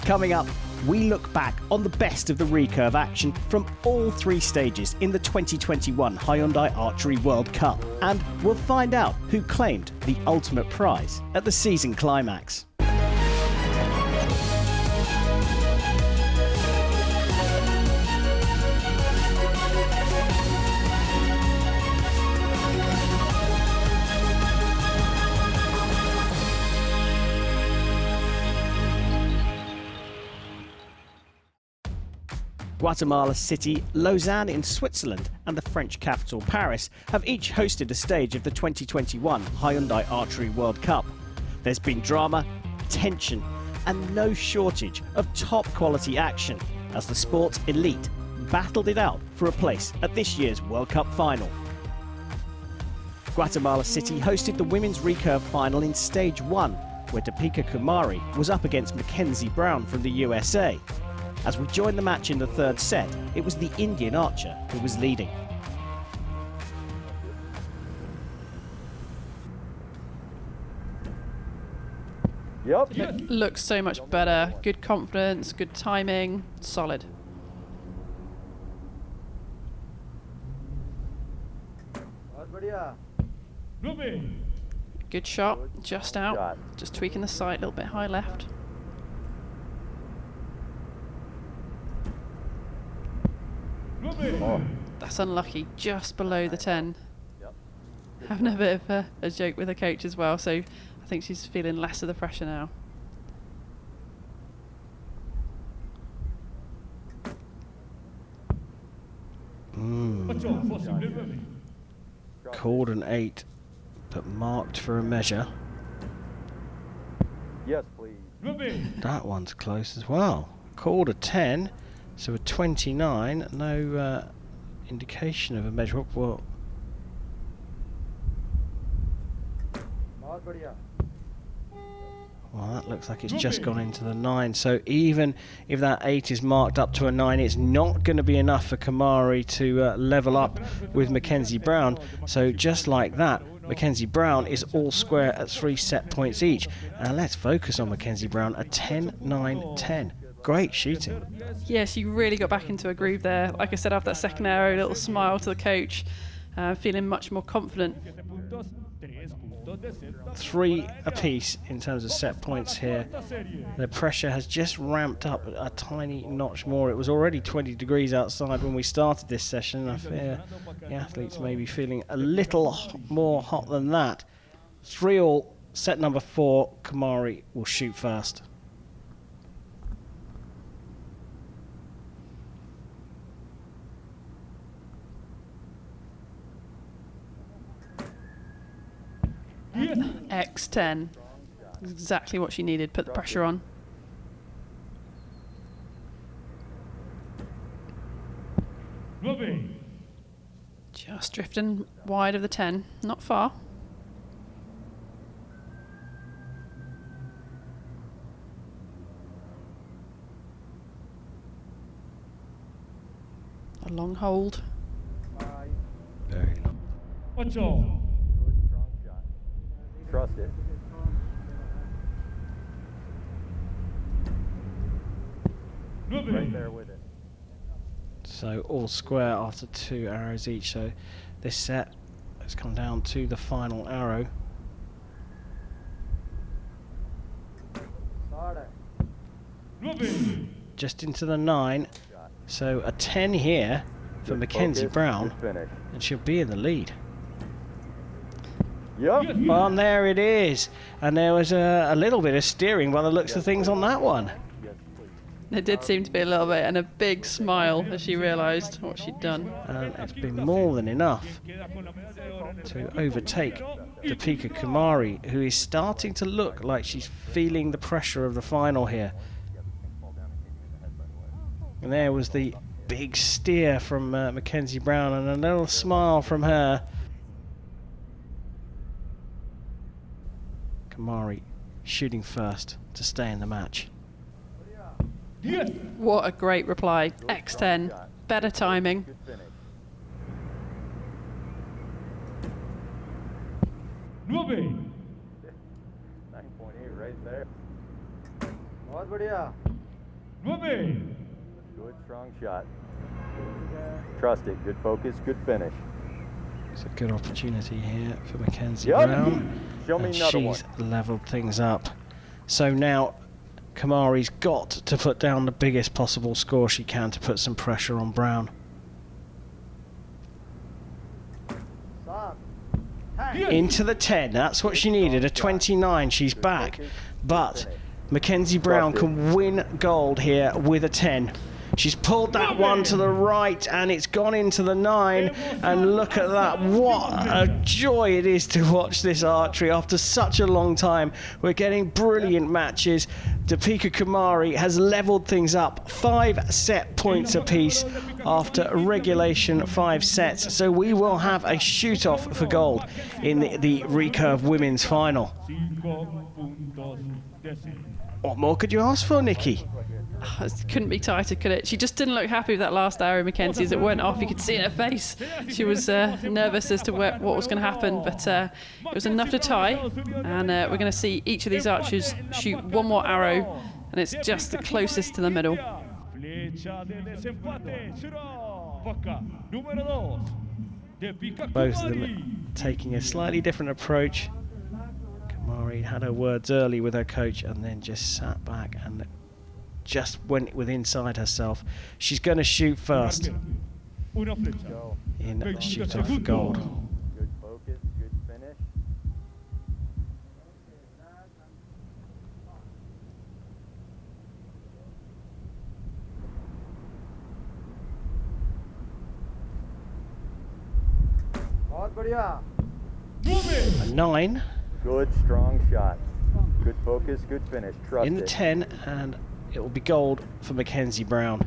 Coming up, we look back on the best of the recurve action from all three stages in the 2021 Hyundai Archery World Cup. And we'll find out who claimed the ultimate prize at the season climax. Guatemala City, Lausanne in Switzerland and the French capital Paris have each hosted a stage of the 2021 Hyundai Archery World Cup. There's been drama, tension and no shortage of top quality action as the sport's elite battled it out for a place at this year's World Cup final. Guatemala City hosted the women's recurve final in stage 1, where Deepika Kumari was up against Mackenzie Brown from the USA. As we joined the match in the third set, it was the Indian archer who was leading. Yep. Looks so much better. Good confidence, good timing, solid. Good shot, just out. Just tweaking the sight a little bit high left. That's unlucky, just below the 10. Having a bit of a joke with the coach as well, so I think she's feeling less of the pressure now. Called an 8, but marked for a measure. Yes, please. That one's close as well. Called a 10. So a 29, no indication of a measure up. Well, that looks like it's just gone into the 9. So even if that 8 is marked up to a 9, it's not going to be enough for Kumari to level up with Mackenzie Brown. So just like that, Mackenzie Brown is all square at 3 set points each. And let's focus on Mackenzie Brown, a 10, 9, 10. Great shooting. Yeah, she really got back into a groove there. Like I said, after that second arrow, a little smile to the coach, feeling much more confident. 3 apiece in terms of set points here. The pressure has just ramped up a tiny notch more. It was already 20 degrees outside when we started this session. I fear the athletes may be feeling a little more hot than that. 3-all, set number 4, Kumari will shoot first. X10. Exactly what she needed. Put the pressure on. Just drifting wide of the 10. Not far. A long hold. Very long. Trust it. Right there with it. So all square after 2 arrows each. So this set has come down to the final arrow. Just into the 9. So a 10 here for Mackenzie Brown, and she'll be in the lead. Yep. Well, there it is. And there was a little bit of steering by the looks of things on that one. There did seem to be a little bit, and a big smile as she realised what she'd done. And it's been more than enough to overtake Deepika Kumari, who is starting to look like she's feeling the pressure of the final here. And there was the big steer from Mackenzie Brown, and a little smile from her. Kumari shooting first to stay in the match. What a great reply. X10. Better timing. Good, strong shot. Trust it. Good focus, good finish. It's a good opportunity here for Mackenzie Brown. Show me And another she's one. levelled things up. So now Kamari's got to put down the biggest possible score she can to put some pressure on Brown. Into the 10, that's what she needed, a 29, she's back. But Mackenzie Brown can win gold here with a 10. She's pulled that one to the right and it's gone into the 9, and look at that, what a joy it is to watch this archery after such a long time. We're getting brilliant matches. Deepika Kumari has levelled things up, 5 set points apiece after regulation 5 sets, so we will have a shoot-off for gold in the Recurve women's final. What more could you ask for, Nikki? Oh, it couldn't be tighter, could it? She just didn't look happy with that last arrow, Mackenzie, as it went off. You could see in her face. She was nervous as to what was going to happen, but it was enough to tie. And we're going to see each of these archers shoot one more arrow, and it's just the closest to the middle. Both of them taking a slightly different approach. Kamari had her words early with her coach and then just sat back and just went with inside herself. She's going to shoot first in the shoot-off for gold. Good focus, good finish. A 9 Good, strong shot. Good focus, good finish. Trust in the it. 10, and it will be gold for Mackenzie Brown.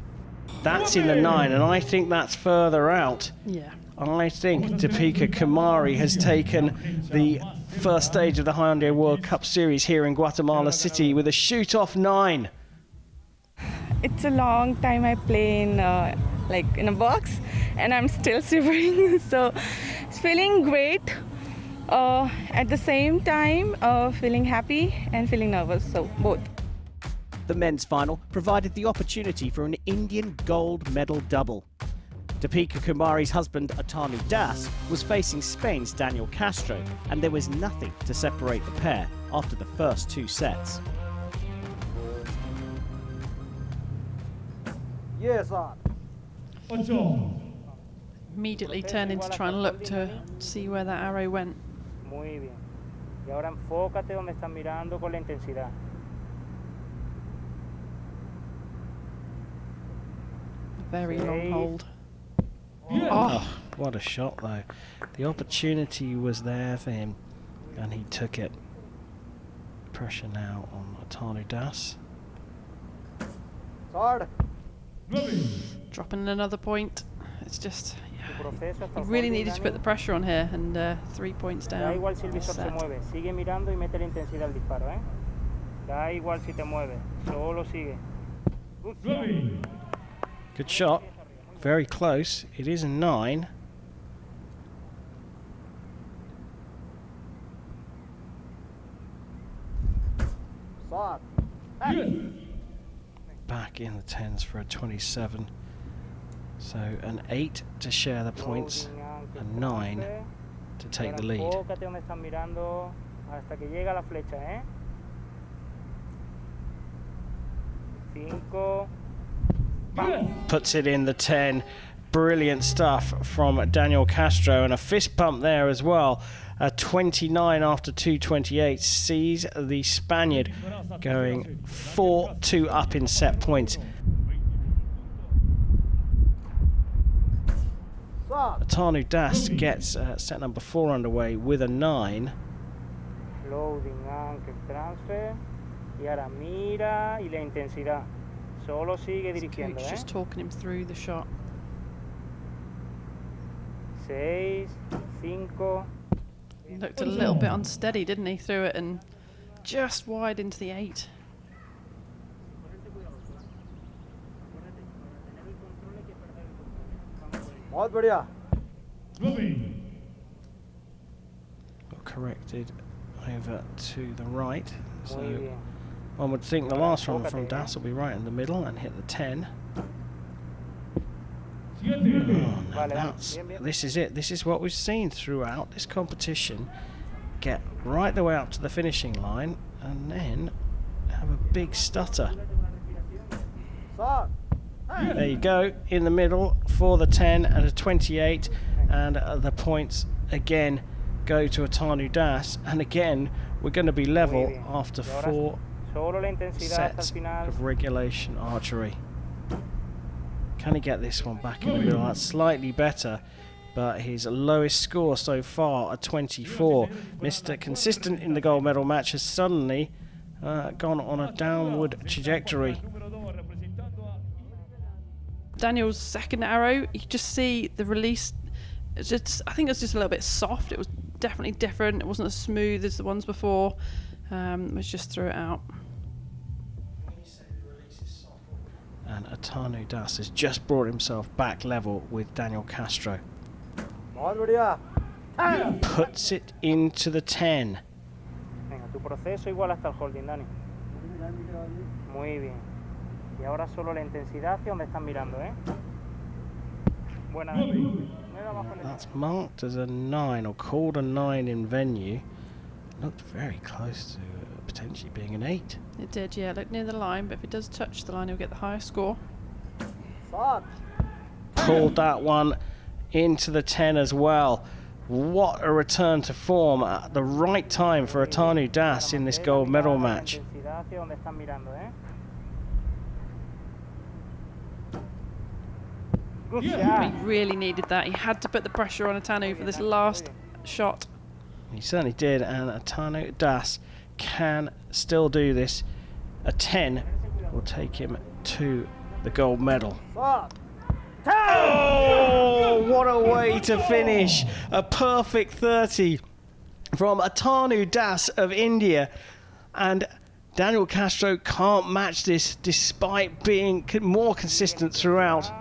That's in the 9, and I think that's further out. Yeah. I think Deepika Kumari has taken the first stage of the Hyundai World Cup Series here in Guatemala City with a shoot-off 9. It's a long time I play in in a box, and I'm still shivering. So it's feeling great. At the same time, feeling happy and feeling nervous. So both. The men's final provided the opportunity for an Indian gold medal double. Deepika Kumari's husband, Atanu Das, was facing Spain's Daniel Castro, and there was nothing to separate the pair after the first 2 sets. Yes, on. Immediately turning to try and look to see where that arrow went. Muy bien. Y ahora enfócate donde estás mirando con la intensidad. Very long hold. Oh, what a shot though. The opportunity was there for him and he took it. Pressure now on Atanu Das. Hard. Dropping another point. It's just, Tu proceso hasta you el really fondo, needed to put the pressure on here, and 3 points Da down. igual si el visor se Set. mueve, sigue mirando y mete la intensidad al disparo, ¿eh? Da igual si te mueve, solo sigue. Good shot. Very close. It is a 9. Stop. Back in the 10s for a 27. So an 8 to share the points, a 9 to take the lead. Enfócate donde estás mirando hasta que llega la flecha, ¿eh? 5. Puts it in the 10. Brilliant stuff from Daniel Castro, and a fist pump there as well. A 29 after 2:28 sees the Spaniard going 4-2 up in set points. Atanu Das gets set number 4 underway with a 9. Loading, ankle transfer. Y ahora mira y la intensidad. Solo sigue dirigiendo, Coach ¿eh? just talking him through the shot. 6, 5. He looked a little bit unsteady, didn't he? Threw it and just wide into the 8. बहुत बढ़िया. Got corrected over to the right. Muy So bien. One would think the last one from Das will be right in the middle and hit the 10. Oh, this is it. This is what we've seen throughout this competition. Get right the way up to the finishing line and then have a big stutter. There you go, in the middle for the 10 and a 28, and the points again go to Atanu Das, and again we're going to be level after 4 sets of regulation archery. Can he get this one back in the middle? That's slightly better, but his lowest score so far, a 24. Mr. Consistent in the gold medal match has suddenly gone on a downward trajectory. Daniel's second arrow, you could just see the release. It's just, I think it was just a little bit soft. It was definitely different. It wasn't as smooth as the ones before. Let's just throw it out. And Atanu Das has just brought himself back level with Daniel Castro. Puts it into the 10. Venga, tu proceso igual hasta el holding, Dani. Muy bien. Y ahora solo la intensidad hacia donde están mirando, ¿eh? Buena. That's marked as a 9, or called a 9 in venue. Looked very close to potentially being an 8. It did, yeah. Look near the line, but if it does touch the line, he'll get the highest score. Pulled that one into the 10 as well. What a return to form at the right time for Atanu Das in this gold medal match. He really needed that. He had to put the pressure on Atanu for this last shot. He certainly did, and Atanu Das can still do this. A 10 will take him to the gold medal. Oh, what a way to finish. A perfect 30 from Atanu Das of India. And Daniel Castro can't match this despite being more consistent throughout.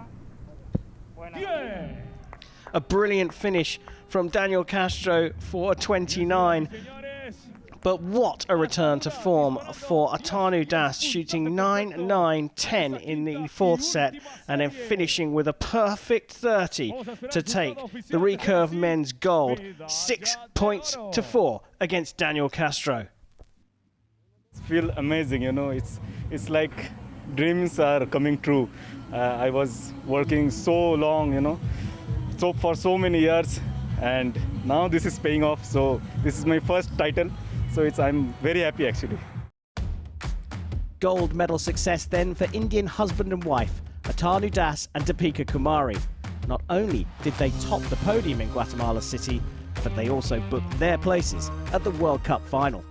A brilliant finish from Daniel Castro for a 29. But what a return to form for Atanu Das, shooting 9, 9, 10 in the fourth set and then finishing with a perfect 30 to take the Recurve men's gold, 6 points to 4 against Daniel Castro. It feels amazing, you know, it's like dreams are coming true. I was working so long, you know, so for so many years, and now this is paying off. So this is my first title. So I'm very happy actually. Gold medal success then for Indian husband and wife, Atanu Das and Deepika Kumari. Not only did they top the podium in Guatemala City, but they also booked their places at the World Cup final.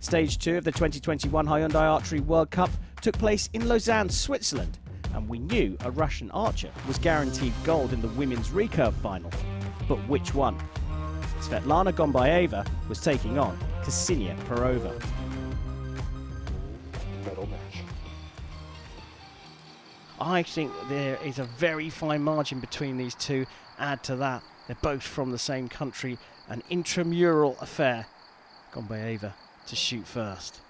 Stage 2 of the 2021 Hyundai Archery World Cup took place in Lausanne, Switzerland, and we knew a Russian archer was guaranteed gold in the women's recurve final. But which one? Svetlana Gombayeva was taking on Ksenia Perova. Medal match. I think there is a very fine margin between these two. Add to that, they're both from the same country, an intramural affair. Gombayeva to shoot first.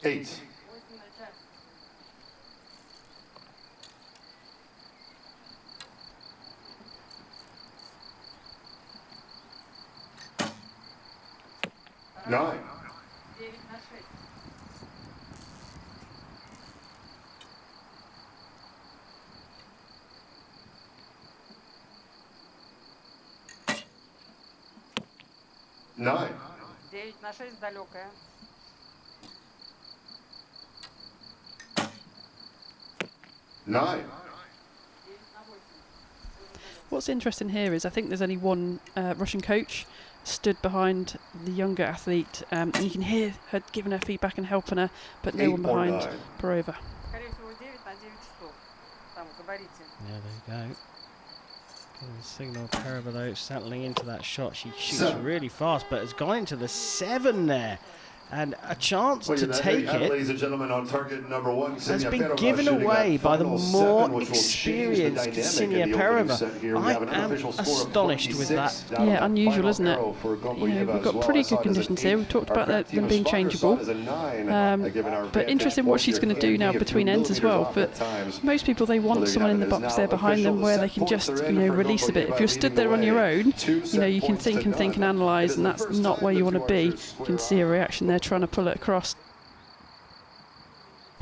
8. Nine. Nine. 9/6 далекая. 9. What's interesting here is I think there's only one Russian coach stood behind the younger athlete, and you can hear her giving her feedback and helping her, but no one behind Perova. Скорее всего, 9 на 9 часов. Там в габарите. Yeah, there you go. Good signal. Perova though settling into that shot. She shoots really fast, but has gone into the 7 there. And a chance Well, to that take day, it ladies and gentlemen, on target number 1, has Ksenia been Pereva given shooting away at by the final more 7, which will change the experienced dynamic in Ksenia the opening Pereva. set here. We I have an am unofficial score of astonished with that. 26 down Yeah, on that unusual, final isn't it? arrow for You know, Gomboyeva we've got as well. pretty I saw good it as an conditions here. 8. We've talked Our about crack them team being spotter changeable. saw it as a 9, given our But vantage interesting what point she's here. going to do now Can't be a between few ends as millimeters well. off But at times. most people, they want someone in the box there behind them where they can just, you know, release a bit. If you're stood there on your own, you know, you can think and analyse, and that's not where you want to be. You can see a reaction there trying to pull it across.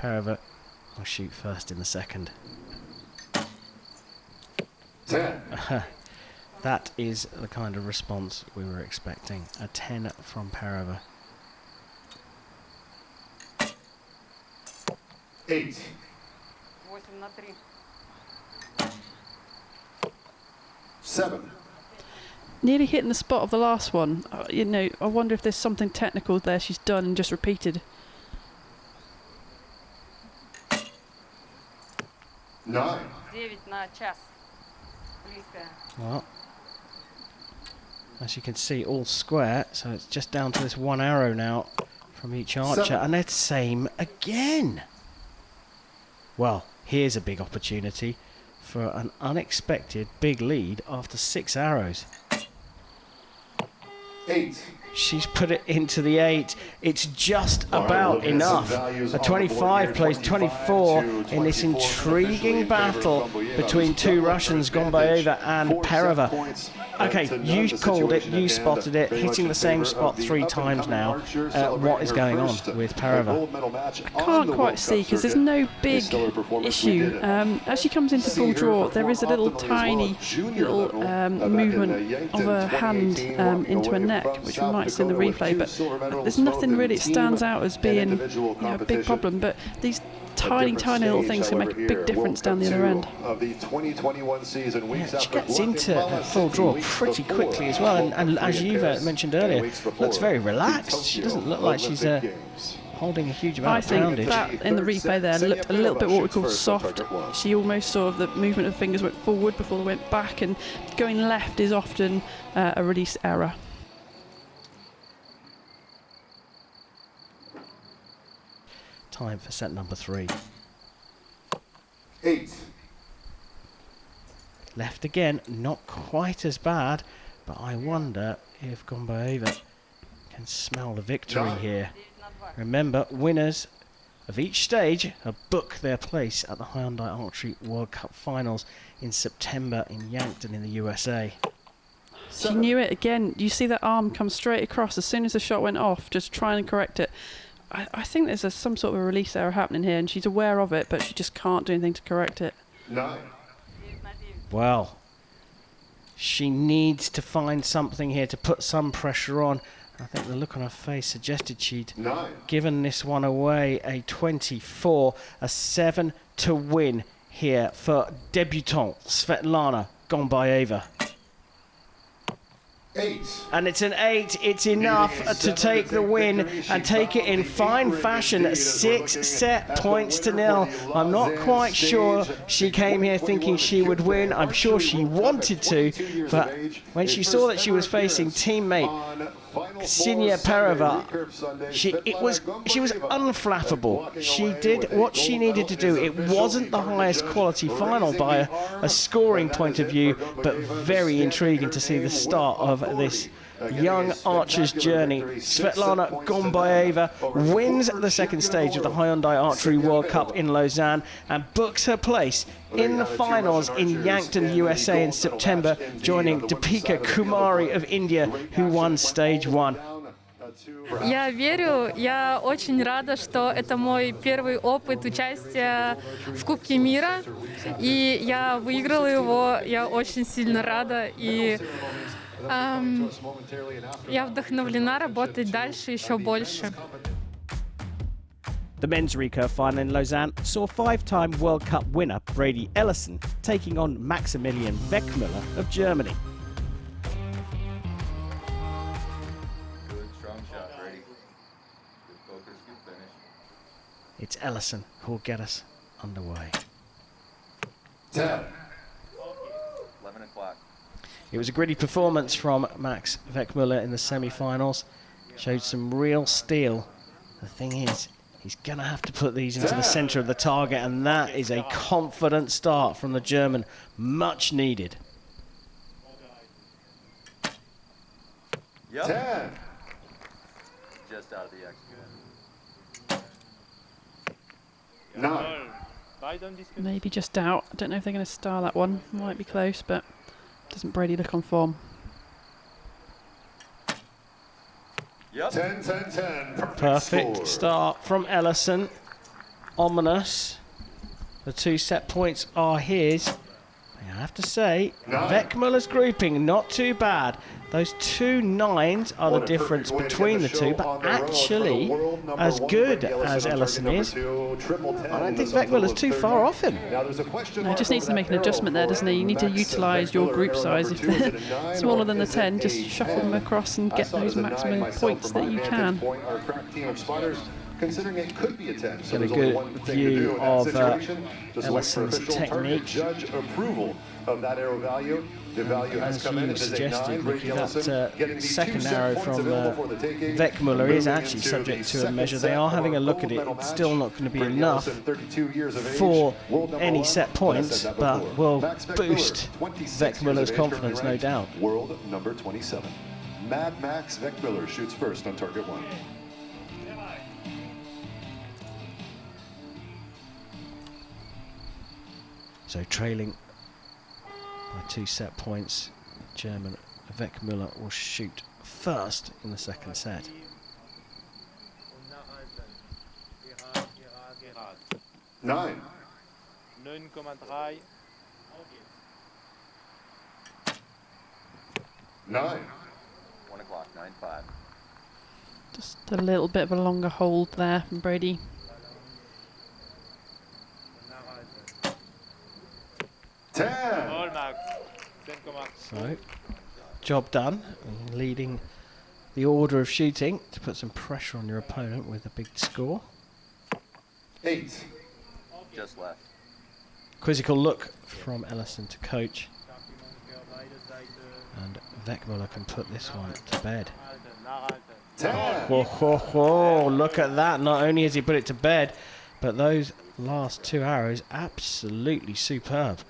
Pereva will shoot first in the second. 10. That is the kind of response we were expecting. A 10 from Pereva. 8. 8-3. 7. Nearly hitting the spot of the last one. You know, I wonder if there's something technical there she's done and just repeated. 9. 9 на час. Близкая. Well, as you can see, all square, so it's just down to this one arrow now from each archer, 7. and it's same again. Well, here's a big opportunity for an unexpected big lead after 6 arrows. 8. She's put it into the 8. It's just about enough. A 25 plays 24 in this intriguing battle between two Russians, Gomboyeva and Pereva. Okay, you called it, you spotted it, hitting the same spot 3 times now. What is going on with Pereva? I can't quite see because there's no big issue. As she comes into full draw, there is a little tiny little movement of her hand into her neck, which we might see in the replay, but there's nothing really that stands out as being, you know, a big problem. But these tiny little things can make a big difference down the other end. Yeah, she gets into full draw pretty quickly as well, and as you've mentioned earlier, looks very relaxed. She doesn't look like she's holding a huge amount of poundage. I think that in the replay there looked a little bit what we call soft. She almost sort of, the movement of fingers went forward before they went back, and going left is often a release error. Time for set number 3. 8. Left again, not quite as bad, but I wonder if Gomboyeva can smell the victory here. Remember, winners of each stage have booked their place at the Hyundai Archery World Cup finals in September in Yankton in the USA. She knew it again. You see that arm come straight across as soon as the shot went off, just trying to correct it. I think there's some sort of a release error happening here, and she's aware of it, but she just can't do anything to correct it. 9. Well, she needs to find something here to put some pressure on. I think the look on her face suggested she'd given this one away. A 24, a 7 to win here for debutante Svetlana Gomboyeva. 8. And it's an 8. It's enough to take the win and take it in fine fashion. 6 set points to 0. I'm not quite sure she came here thinking she would win. I'm sure she wanted to, but when she saw that she was facing teammate Ksenia Pereva, she was unflappable. She did what she needed to do. It wasn't the highest quality final by a scoring point of view, but very intriguing to see the start of this young archer's journey. Svetlana Gomboyeva wins the second stage of the Hyundai Archery World Cup in Lausanne and books her place in the finals in Yankton, USA in September, joining Deepika Kumari of India, who won stage 1. Я верю, я очень рада, что это мой первый опыт участия в Кубке мира, и я выиграла его, я очень сильно рада, и я вдохновлена работать дальше еще больше. The men's recurve final in Lausanne saw 5-time World Cup winner Brady Ellison taking on Maximilian Beckmiller of Germany. Good, strong shot, Brady. Good focus, good finish. It's Ellison who'll get us underway. 10. 11 o'clock. It was a gritty performance from Max Beckmiller in the semi-finals. Showed some real steel The thing is, he's going to have to put these into the centre of the target, and that is a confident start from the German, much needed. Yep. 10. Just out of the X. 9. Maybe just out. I don't know if they're going to star that one. Might be close, but doesn't Brady look on form? Yep. 10, 10, 10. Perfect score. start from Ellison. Ominous. The 2 set points are his. I have to say, Beckmiller's grouping, not too bad. Those 2 9s are the difference between the two, but actually, as good as Ellison is, I don't think Beckmiller's too far off him. No, he just needs to make an adjustment there, doesn't he? You need to utilise your group size. If they're smaller than the 10, just shuffle them across and get those maximum points that you can. Considering it could be a 10. Get a good view of Ellison's technique. Judge approval of that arrow value. The value has As come in. you It is a suggested, 9. Nicky, Brady Ellison that getting these second 2 set arrow points from available for the taking. Beckmiller is Moving actually into subject the to a second measure. set They are of having a our look at gold it. medal It's match. still not going to be Brady enough Ellison, 32 years of age, for world number any 1. set And I points, said that but before. will Max Beckmiller, boost 26 Beckmiller's years of age, confidence, no ranked doubt. World number 27. Mad Max Beckmiller shoots first on target 1. So trailing by 2 set points, German Beckmiller will shoot first in the second set. Nine. 9,3. 9. 1 o'clock, 9-5. Just a little bit of a longer hold there from Brady. 10. So, job done, and leading the order of shooting to put some pressure on your opponent with a big score. 8. Just left. Quizzical look from Ellison to coach. And Beckmiller can put this one to bed. 10. Whoa, whoa, whoa, look at that. Not only has he put it to bed, but those last 2 arrows, absolutely superb.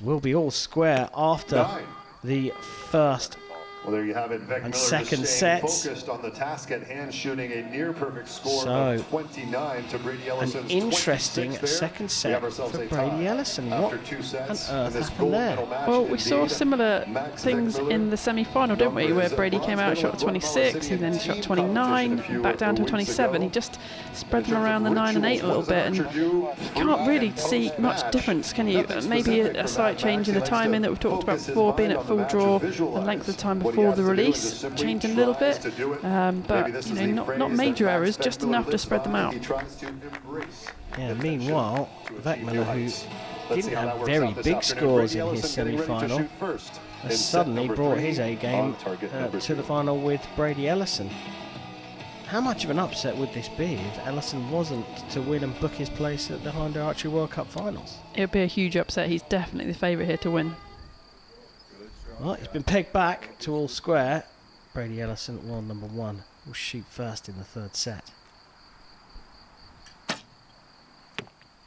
Will be all square after 9. the first Well, there you have it. Beckmiller and just second staying sets. focused on the task at hand, shooting a near perfect score So, of 29 to Brady an Ellison's interesting 26 there. second We set have ourselves for a Brady tie Ellison. after What 2 on sets in earth this happened gold there? medal match. Well, we saw Indeed, similar Max things Beckmiller, in the semi-final, didn't we? Where numbers Brady of came bronze out, shot medal at 26, he then shot 29, back down to 27. He just spread them around the 9 and 8 a little bit, and you can't really see much difference, can you? Maybe a slight change in the timing that we've talked about before, being at full draw, the length of time before the release changed a little bit, but you know, not major errors, just enough to spread them out. Yeah, meanwhile, Beckmiller, who didn't have very big scores in his semi-final, has suddenly brought his A-game to the final with Brady Ellison. How much of an upset would this be if Ellison wasn't to win and book his place at the Hyundai Archery World Cup finals? It would be a huge upset. He's definitely the favourite here to win. Well, he's been pegged back to all square. Brady Ellison, world number 1, will shoot first in the third set.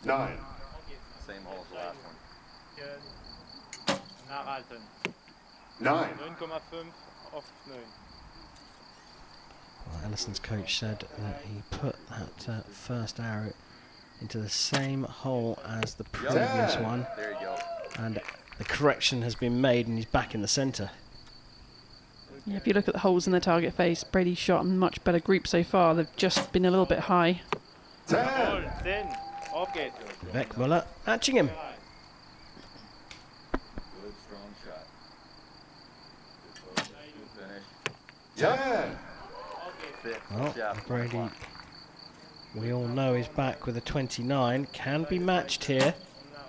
9. Same hole as the last one. 9. 9,5 auf 9. Well, Ellison's coach said that he put that first arrow into the same hole as the previous one, There you go. and the correction has been made and he's back in the centre. Yeah, if you look at the holes in the target face, Brady's shot a much better group so far. They've just been a little bit high. 10. 10. Auf geht's. Beckmiller matching him. Good, strong shot. Good focus, good finish. 10. Fit. Well, Yeah. Brady, we all know, is back with a 29. Can be matched here.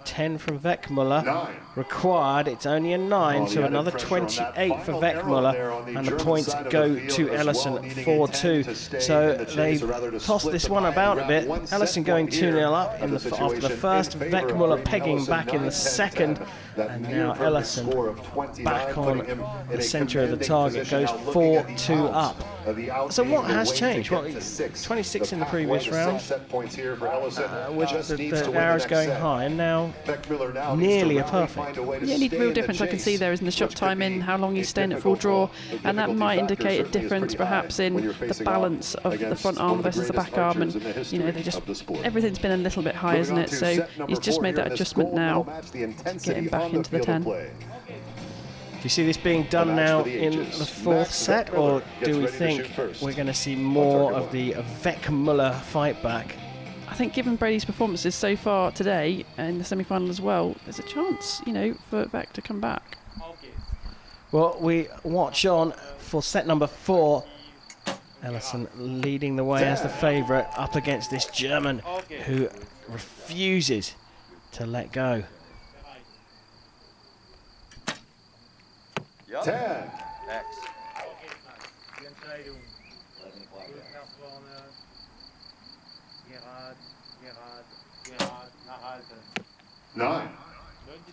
10 from Beckmiller. 9. Required. It's only a 9, Oh, so the added another pressure on that 28 for final arrow Beckmiller. there on the And the German points side of go the field to as Ellison well, needing a 4-2. 10 to stay So in the chase, they've or rather to tossed split this the one pie about a and bit. grab 1 Ellison set going point 2-0 here up of in the after the situation first. in favor of Beckmiller Brady pegging Ellison, back in the 9-10-10. second. That And near now perfect Ellison score of 29, back putting on him in the a centre of the commanding target. position. Goes Now looking at the 4-2 odds up. So what has changed? Well, 26 in the previous round, with the arrows going high, and now nearly a perfect. The only real difference I can see there is in the shot timing, how long he's staying at full draw, and that might indicate a difference perhaps in the balance of the front arm versus the back arm, and you know, everything's been a little bit high, isn't it? So he's just made that adjustment now to get him back into the 10. Do you see this being done now in the fourth set, or do we think we're going to see more of the Beckmiller fight back? I think given Brady's performances so far today in the semi-final as well, there's a chance, you know, for Beck to come back. Well, we watch on for set number 4. Ellison leading the way as the favourite up against this German who refuses to let go. 10. X. 9.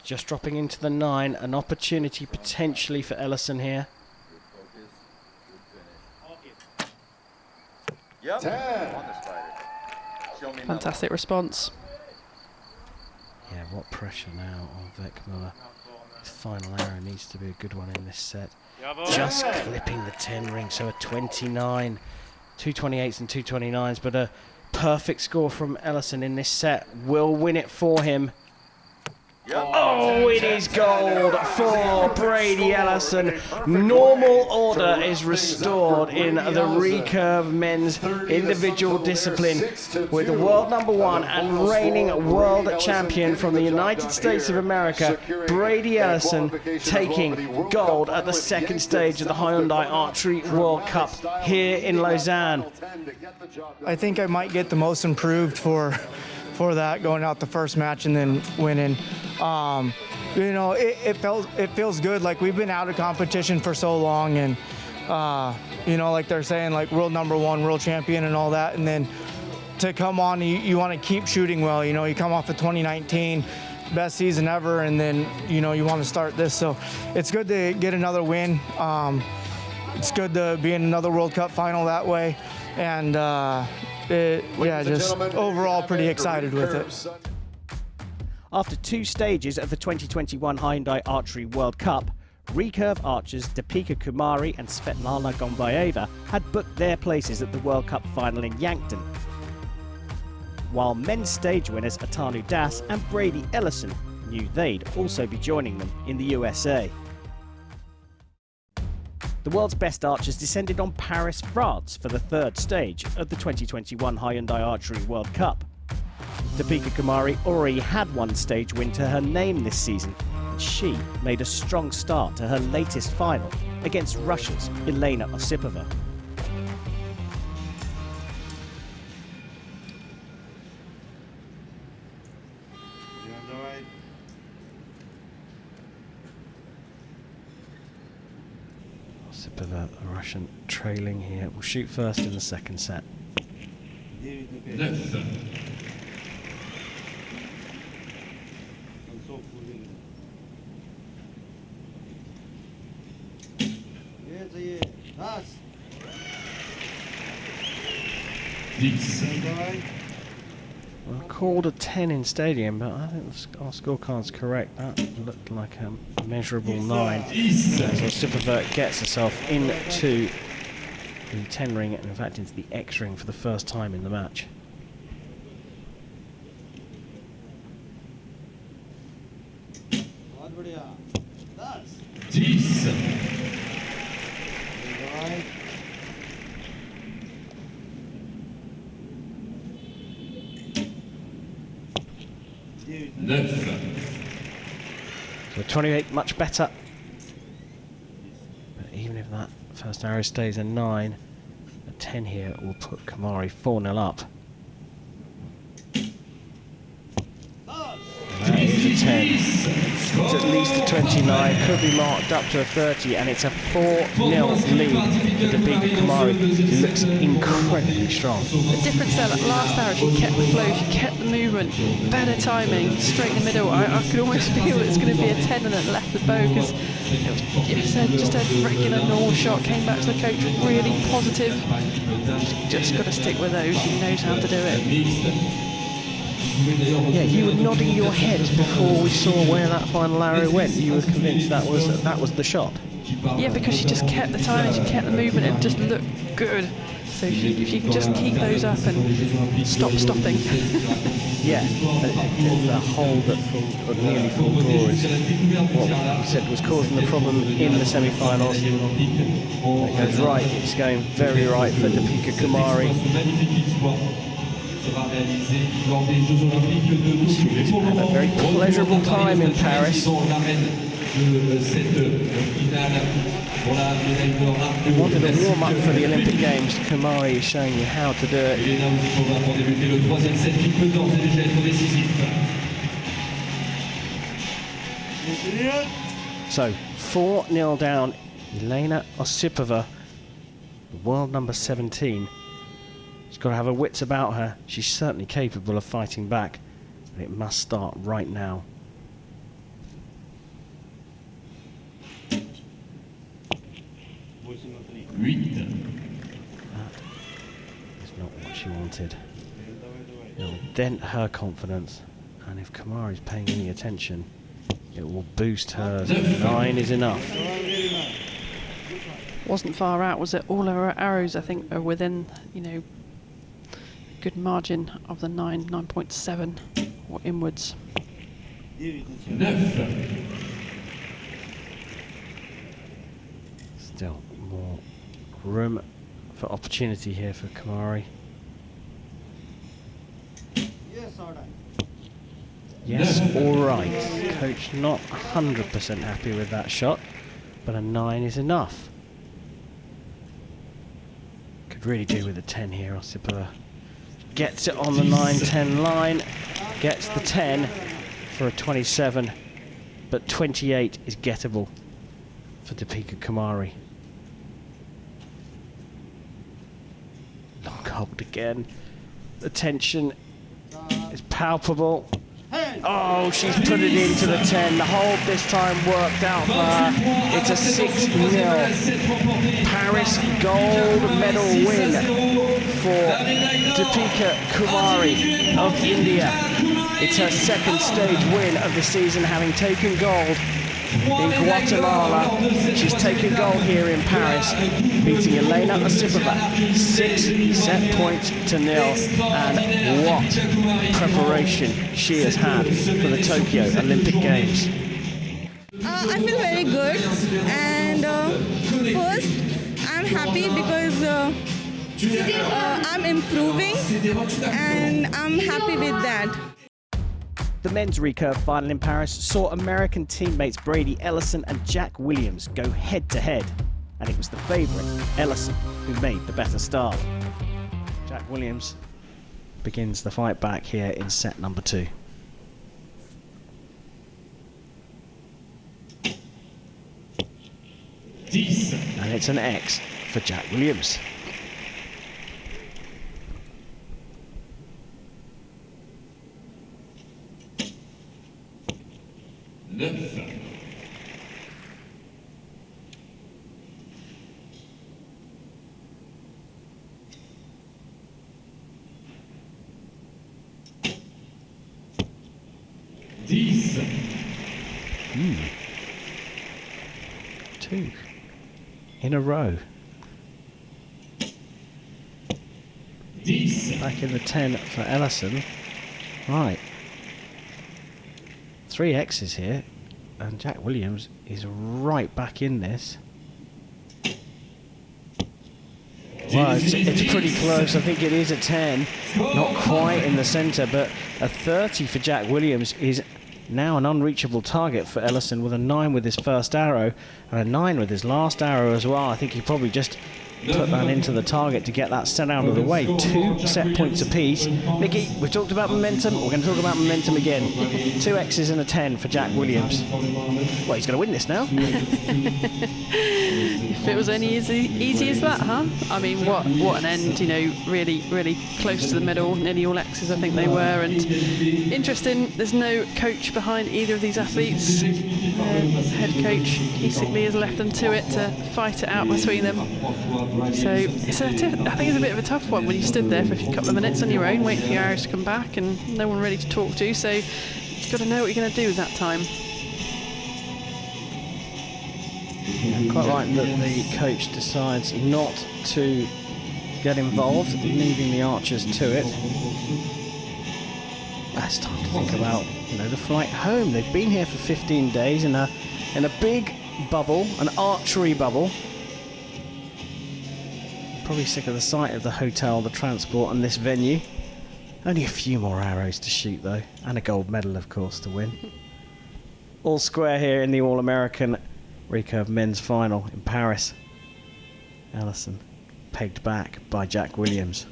Just dropping into the 9, an opportunity potentially for Ellison here. Yep. 10. On the spider. Show me Fantastic response. Yeah, what pressure now on Beckmiller. His final arrow needs to be a good one in this set. Just clipping the 10 ring, so a 29. 228s and 229s, but a perfect score from Ellison in this set will win it for him. Oh, it is gold for Brady Ellison. Normal order is restored in the recurve men's individual discipline with the world #1 and reigning world champion from the United States of America, Brady Ellison, taking gold at the second stage of the Hyundai Archery World Cup here in Lausanne. I think I might get the most improved for that, going out the first match and then winning. You know, it feels good. Like, we've been out of competition for so long, and you know, like they're saying, like world #1, world champion and all that, and then to come on, you want to keep shooting well. You know, you come off of 2019, best season ever, and then you know you want to start this. So it's good to get another win. It's good to be in another World Cup final that way, and yeah, just overall pretty excited with it. After 2 stages of the 2021 Hyundai Archery World Cup, recurve archers Deepika Kumari and Svetlana Gombayeva had booked their places at the World Cup final in Yankton, while men's stage winners Atanu Das and Brady Ellison knew they'd also be joining them in the USA. The world's best archers descended on Paris, France for the 3rd stage of the 2021 Hyundai Archery World Cup. Deepika Kumari already had 1 stage win to her name this season, and she made a strong start to her latest final against Russia's Elena Osipova. Osipova, the Russian, trailing here. Will shoot first in the second set. Well, called a 10 in stadium, but I think our scorecard's correct. That looked like a measurable 9. So Osipova gets herself into the 10 ring, and in fact into the X ring for the first time in the match. So 28, much better. But even if that first arrow stays a 9, a 10 here will put Kumari 4-0 up. And that is a 10. It's at least a 29, could be marked up to a 30, and it's a 4-0 lead for Deepika Kumari, who looks incredibly strong. The difference there, like last hour, she kept the flow, she kept the movement, better timing, straight in the middle. I could almost feel it's going to be a 10 and then left the bow because it was just a regular normal shot. Came back to the coach really positive. Just got to stick with those. She knows how to do it. Yeah, you were nodding your head before we saw where that final arrow went. You were convinced that was the shot. Yeah, because she just kept the timing, she kept the movement, it just looked good. So if she can just keep those up and stop stopping. Yeah, the hold at nearly full draw is what we said was causing the problem in the semi-finals. It goes right, it's going very right for Deepika Kumari. She's had a very pleasurable time in Paris. We wanted a warm-up for the Olympic Games. Kumari is showing you how to do it. So, 4-0 down. Elena Osipova, world number 17. She's got to have her wits about her. She's certainly capable of fighting back, but it must start right now. That is not what she wanted. It'll dent her confidence, and if Kumari's paying any attention, it will boost hers. 9 is enough. Wasn't far out, was it? All her arrows, I think, are within, you know, good margin of the 9.7 or inwards. Still more room for opportunity here for Kumari. Yes, all right. Coach not 100% happy with that shot, but a 9 is enough. Could really do with a 10 here. Osipova gets it on the 9-10 line, gets the 10 for a 27, but 28 is gettable for Deepika Kumari. Long hold again. The tension is palpable. Oh, she's put it into the 10. The hold this time worked out for her. It's a 6-0 Paris gold medal win for Deepika Kumari of India. It's her second stage win of the season, having taken gold in Guatemala. She's taken gold here in Paris, beating Elena Osipova 6 set points to 0. And what preparation she has had for the Tokyo Olympic Games. I feel very good, and first I'm happy because I'm improving, and I'm happy with that. The men's recurve final in Paris saw American teammates Brady Ellison and Jack Williams go head-to-head, and it was the favourite, Ellison, who made the better start. Jack Williams begins the fight back here in set number 2. And it's an X for Jack Williams. Two in a row. Back in the 10 for Ellison. Right. 3 X's here, and Jack Williams is right back in this. Well, it's pretty close. I think it is a 10. Not quite in the centre, but a 30 for Jack Williams is now an unreachable target for Ellison, with a 9 with his first arrow and a 9 with his last arrow as well. I think he probably just put that into the target to get that set out of the way. 2 set points apiece. Nikki, we've talked about momentum. We're going to talk about momentum again. 2 X's and a 10 for Jack Williams. Well, he's going to win this now. If it was any easy as that, huh? I mean, what an end, you know, really close to the middle, nearly all X's I think they were. And interesting, there's no coach behind either of these athletes. Head coach basically has left them to it to fight it out between them. So I think it's a bit of a tough one when you stood there for a couple of minutes on your own, waiting for your arrows to come back and no one ready to talk to. So you've got to know what you're going to do with that time. Yeah, quite right that the coach decides not to get involved, leaving the archers to it. It's time to think about, you know, the flight home. They've been here for 15 days in a big bubble, an archery bubble. Probably sick of the sight of the hotel, the transport and this venue. Only a few more arrows to shoot though, and a gold medal of course to win. All square here in the All-American Recurve men's final in Paris. Ellison pegged back by Jack Williams.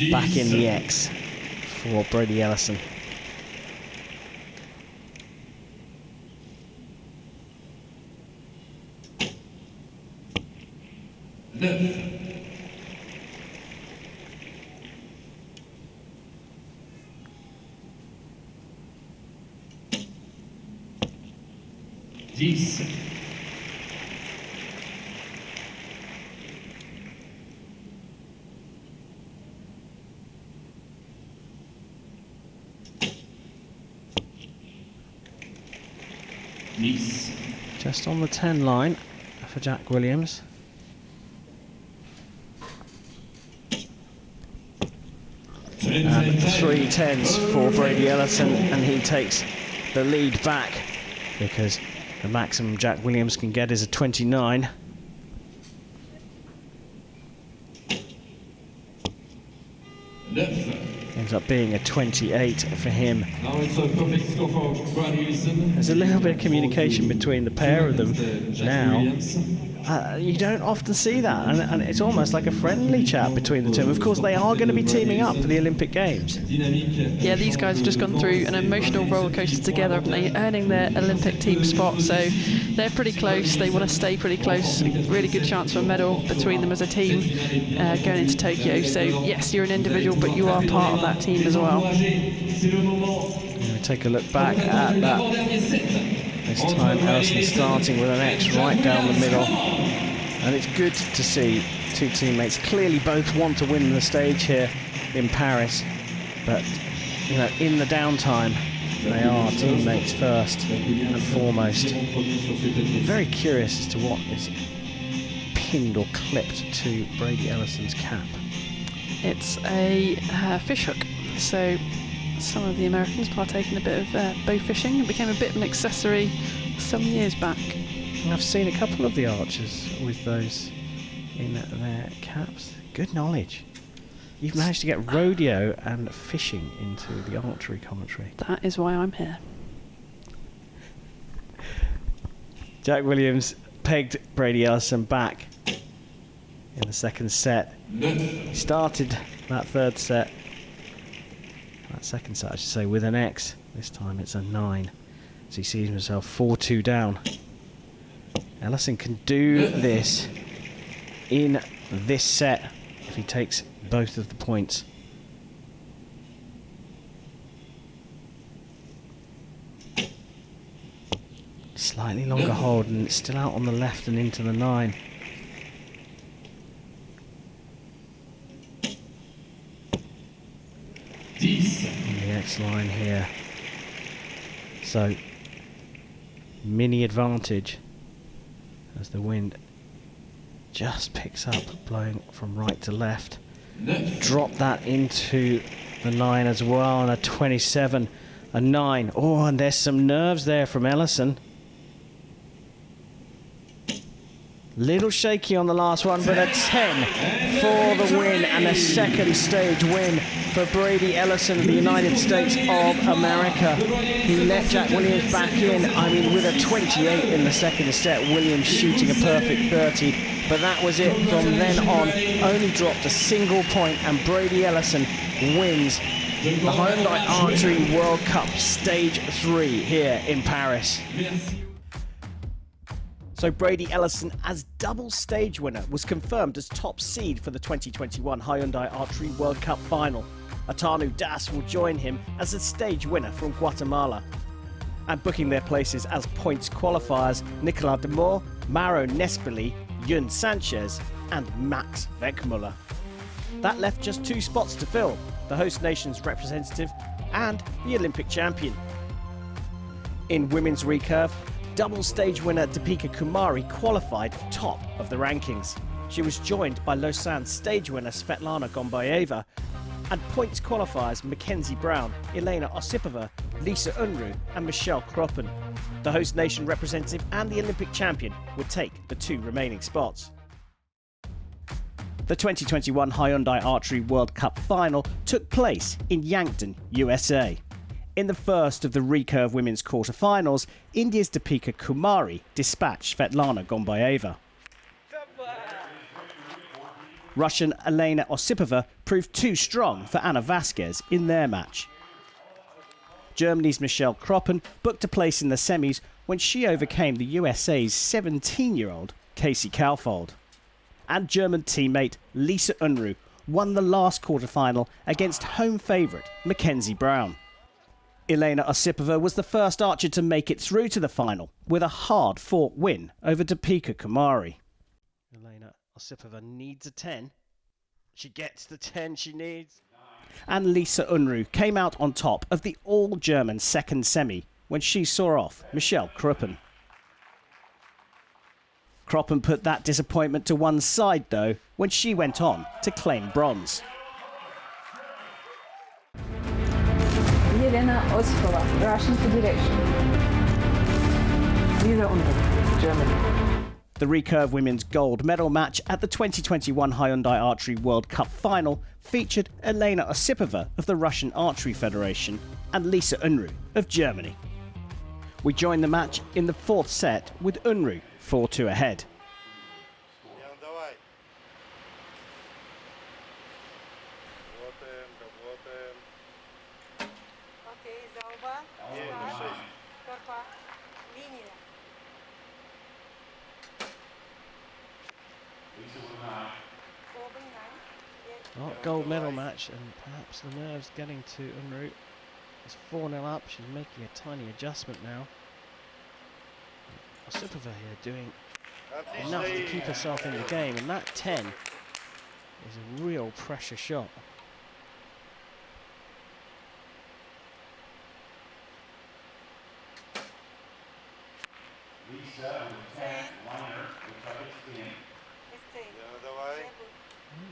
Back in the X for Brady Ellison. Just on the 10 line for Jack Williams. And 3 10s for Brady Ellison, and he takes the lead back because the maximum Jack Williams can get is a 29. Ends up being a 28 for him. There's a little bit of communication between the pair of them now. You don't often see that, and it's almost like a friendly chat between the two. Of course, they are going to be teaming up for the Olympic Games. Yeah, these guys have just gone through an emotional roller coaster together, haven't they? Earning their Olympic team spot, so they're pretty close. They want to stay pretty close. Really good chance for a medal between them as a team going into Tokyo. So yes, you're an individual, but you are part of that team as well. We take a look back at that. This time Ellison starting with an X right down the middle, and it's good to see 2 teammates clearly both want to win the stage here in Paris, but you know, in the downtime they are teammates first and foremost. Very curious as to what is pinned or clipped to Brady Ellison's cap. It's a fish hook, so some of the Americans partake in a bit of bow fishing. It became a bit of an accessory some years back. And I've seen a couple of the archers with those in their caps. Good knowledge. You've managed to get rodeo and fishing into the archery commentary. That is why I'm here. Jack Williams pegged Brady Ellison back in the second set. He started that third set. That second set, I should say, with an X. This time it's a 9. So he sees himself 4-2 down. Ellison can do this in this set if he takes both of the points. Slightly longer hold, and it's still out on the left and into the 9. On the X line here. So, mini advantage as the wind just picks up, blowing from right to left. Drop that into the 9 as well, and a 27, a 9. Oh, and there's some nerves there from Ellison. Little shaky on the last one, but a 10 for the win, and a second stage win for Brady Ellison of the United States of America. He let Jack Williams back in. I mean, with a 28 in the second set, Williams shooting a perfect 30. But that was it from then on. Only dropped a single point, and Brady Ellison wins the Hyundai Archery World Cup Stage 3 here in Paris. So Brady Ellison, as double stage winner, was confirmed as top seed for the 2021 Hyundai Archery World Cup final. Atanu Das will join him as a stage winner from Guatemala. And booking their places as points qualifiers, Nicolas Demore, Mauro Nespoli, Yun Sanchez and Max Beckmiller. That left just 2 spots to fill, the host nation's representative and the Olympic champion. In women's recurve, double stage winner Deepika Kumari qualified top of the rankings. She was joined by Lausanne stage winner Svetlana Gombayeva and points qualifiers Mackenzie Brown, Elena Osipova, Lisa Unruh and Michelle Kroppen. The host nation representative and the Olympic champion would take the 2 remaining spots. The 2021 Hyundai Archery World Cup final took place in Yankton, USA. In the first of the recurve women's quarterfinals, India's Deepika Kumari dispatched Svetlana Gombayeva. Russian Elena Osipova proved too strong for Anna Vasquez in their match. Germany's Michelle Kroppen booked a place in the semis when she overcame the USA's 17-year-old Casey Kaufhold. And German teammate Lisa Unruh won the last quarterfinal against home favourite Mackenzie Brown. Elena Osipova was the first archer to make it through to the final with a hard-fought win over Deepika Kumari. Elena Osipova needs a 10. She gets the 10 she needs. And Lisa Unruh came out on top of the all-German second semi when she saw off Michelle Kroppen. Kroppen put that disappointment to one side though when she went on to claim bronze. Elena Osipova, Russian Federation. Lisa Unruh, Germany. The recurve women's gold medal match at the 2021 Hyundai Archery World Cup final featured Elena Osipova of the Russian Archery Federation and Lisa Unruh of Germany. We joined the match in the 4th set with Unruh 4-2 ahead. Not gold medal match, and perhaps the nerves getting to Unruh. It's 4-0 up, she's making a tiny adjustment now. Osipova here doing enough to keep herself in the game, and that 10 is a real pressure shot.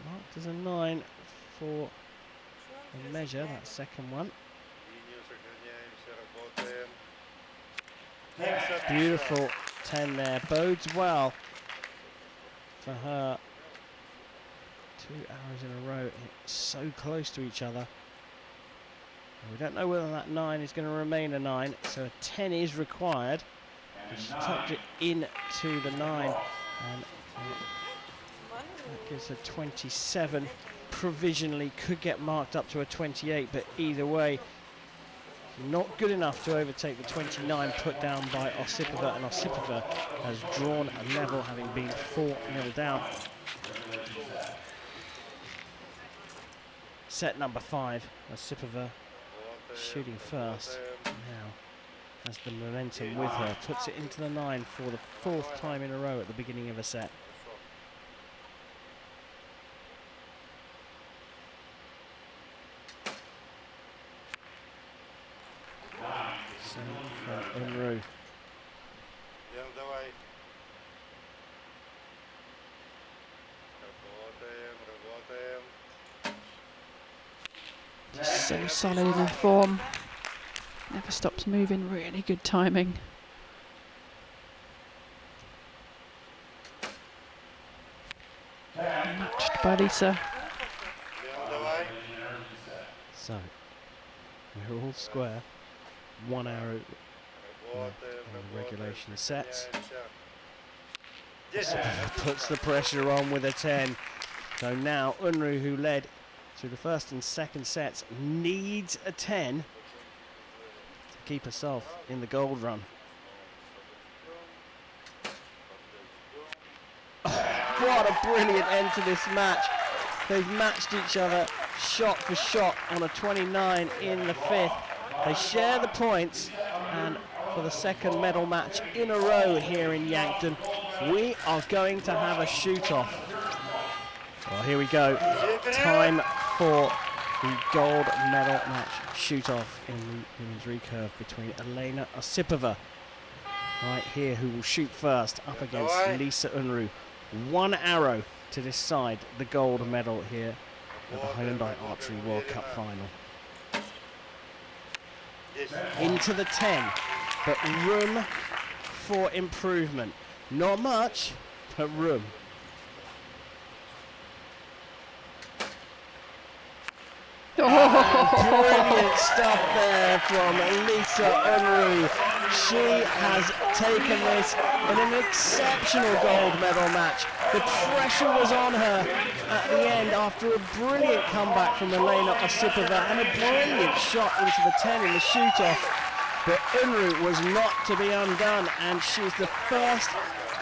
Marked as a 9 for the measure, that second one. Beautiful 10 there, bodes well for her. 2 arrows in a row, it's so close to each other. And we don't know whether that 9 is going to remain a 9, so a 10 is required. She tucked it into the 9, and that gives her 27. Provisionally could get marked up to a 28, but either way, not good enough to overtake the 29 put down by Osipova, and Osipova has drawn a level, having been 4-0 down. Set number 5, Osipova shooting first. Now has the momentum with her, puts it into the 9 for the 4th time in a row at the beginning of a set. From Unruh. So solid in form. Never stops moving, really good timing. Matched by Lisa. So, we're all square. 1 arrow left in the regulation sets. Puts the pressure on with a 10. So now Unruh, who led through the first and second sets, needs a 10 to keep herself in the gold run. What a brilliant end to this match. They've matched each other shot for shot on a 29 in the fifth. They share the points, and for the second medal match in a row here in Yankton, we are going to have a shoot-off. Well, here we go. Time for the gold medal match shoot-off in the women's recurve between Elena Osipova, right here, who will shoot first, up against Lisa Unruh. 1 arrow to decide the gold medal here at the Hyundai Archery World Cup final. Into the 10, but room for improvement. Not much, but room. Brilliant stuff there from Lisa Unruh. She has taken this in an exceptional gold medal match. The pressure was on her at the end after a brilliant comeback from Elena Osipova and a brilliant shot into the 10 in the shoot-off. But Unruh was not to be undone, and she's the first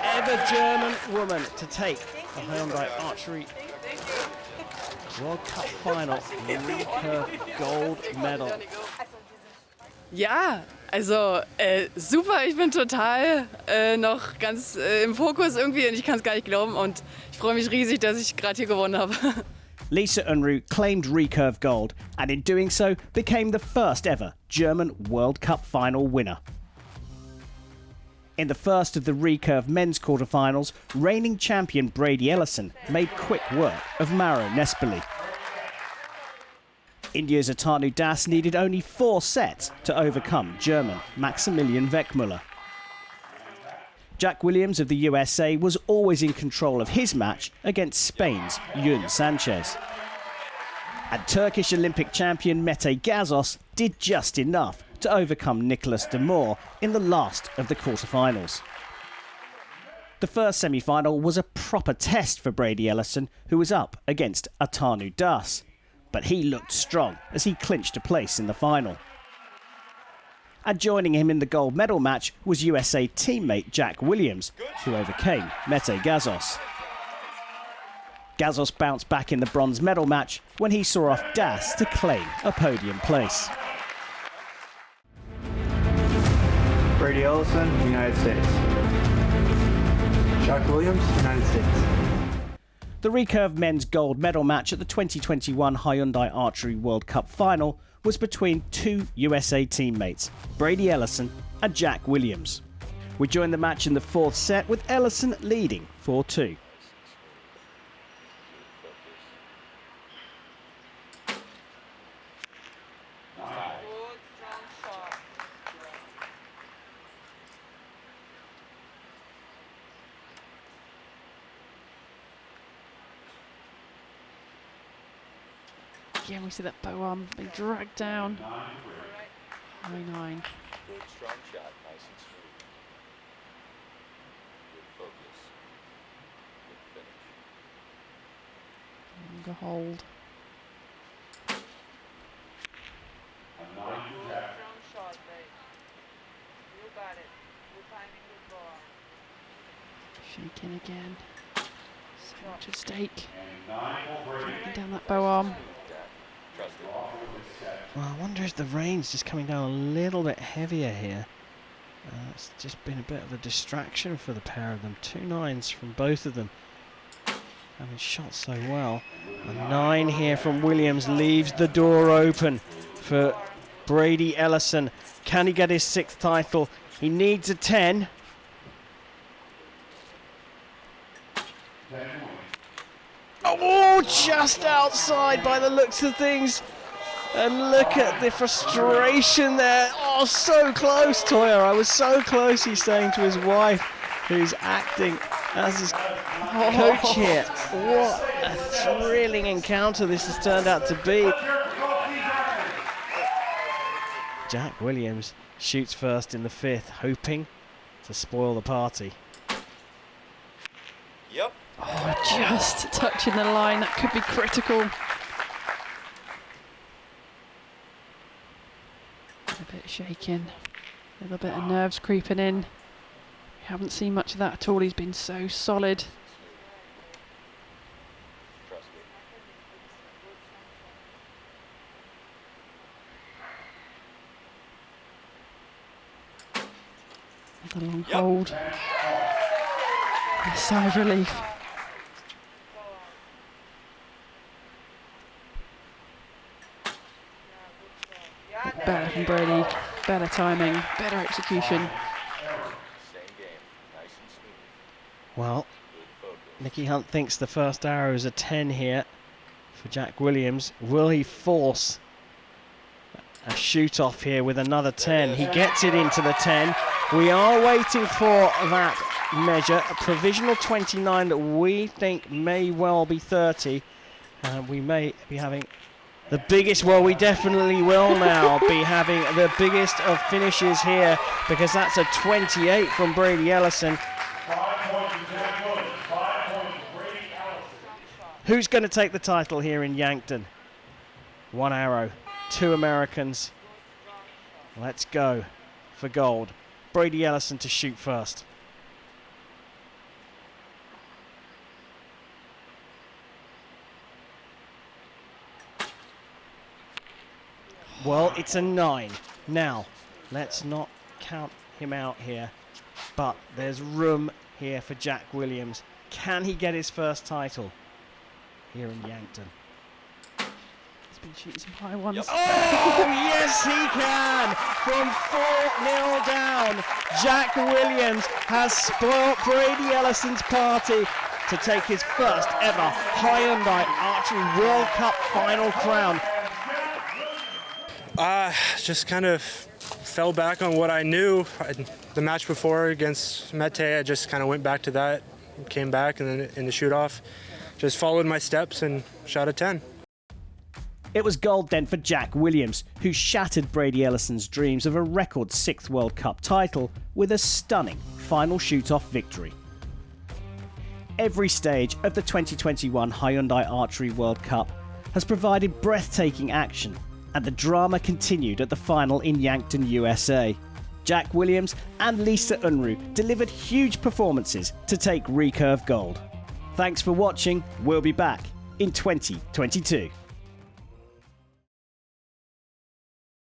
ever German woman to take the Hyundai Archery World Cup final recurve gold medal. Ja, also super, ich bin total noch ganz im Fokus irgendwie und ich kann es gar nicht glauben und ich freue mich riesig, dass ich gerade hier gewonnen habe. Lisa Unruh claimed recurve gold and in doing so became the first ever German World Cup final winner. In the first of the recurve men's quarterfinals, reigning champion Brady Ellison made quick work of Mauro Nespoli. India's Atanu Das needed only 4 sets to overcome German Maximilian Beckmiller. Jack Williams of the USA was always in control of his match against Spain's Yun Sanchez. And Turkish Olympic champion Mete Gazos did just enough to overcome Nicolas de Moor in the last of the quarterfinals. The first semi-final was a proper test for Brady Ellison, who was up against Atanu Das. But he looked strong as he clinched a place in the final. And joining him in the gold medal match was USA teammate Jack Williams, who overcame Mete Gazos. Gazos bounced back in the bronze medal match when he saw off Das to claim a podium place. Brady Ellison, United States. Jack Williams, United States. The recurve men's gold medal match at the 2021 Hyundai Archery World Cup final was between 2 USA teammates, Brady Ellison and Jack Williams. We joined the match in the 4th set with Ellison leading 4-2. Again, we see that bow arm being dragged down. High 9. Good strong shot, nice and smooth. Good focus. Good finish. Longer hold. Strong shot, babe. You got it. Good timing, good ball. Shaking again. So much at stake. Dragging down that bow arm. Well, I wonder if the rain's just coming down a little bit heavier here. It's just been a bit of a distraction for the pair of them. 2 9s from both of them, having shot so well. A 9 here from Williams leaves the door open for Brady Ellison. Can he get his 6th title? He needs a 10. Oh, just outside by the looks of things. And look at the frustration there. Oh, so close, Toya. I was so close, he's saying to his wife, who's acting as his coach here. What a thrilling encounter this has turned out to be. Jack Williams shoots first in the 5th, hoping to spoil the party. Yep. Oh, just touching the line, that could be critical. A bit shaking, a little bit of nerves creeping in. We haven't seen much of that at all, he's been so solid. Another long hold. A sigh of relief. Better from Brady, better timing, better execution. Well, Nicky Hunt thinks the first arrow is a 10 here for Jack Williams. Will he force a shoot off here with another 10? He gets it into the 10. We are waiting for that measure, a provisional 29 that we think may well be 30. We may be having the biggest, well, we definitely will now be having the biggest of finishes here, because that's a 28 from Brady Ellison. Who's going to take the title here in Yankton? 1 arrow, 2 Americans. Let's go for gold. Brady Ellison to shoot first. Well, it's a 9. Now, let's not count him out here, but there's room here for Jack Williams. Can he get his first title here in Yankton? He's been shooting some high ones. Oh, yes, he can! From 4-0 down, Jack Williams has spoilt Brady Ellison's party to take his first ever Hyundai Archery World Cup final crown. Just kind of fell back on what I knew. The match before against Mete, I just kind of went back to that, came back, and then in the shoot-off, just followed my steps and shot a 10. It was gold then for Jack Williams, who shattered Brady Ellison's dreams of a record 6th World Cup title with a stunning final shoot-off victory. Every stage of the 2021 Hyundai Archery World Cup has provided breathtaking action, and the drama continued at the final in Yankton, USA. Jack Williams and Lisa Unruh delivered huge performances to take Recurve gold. Thanks for watching. We'll be back in 2022.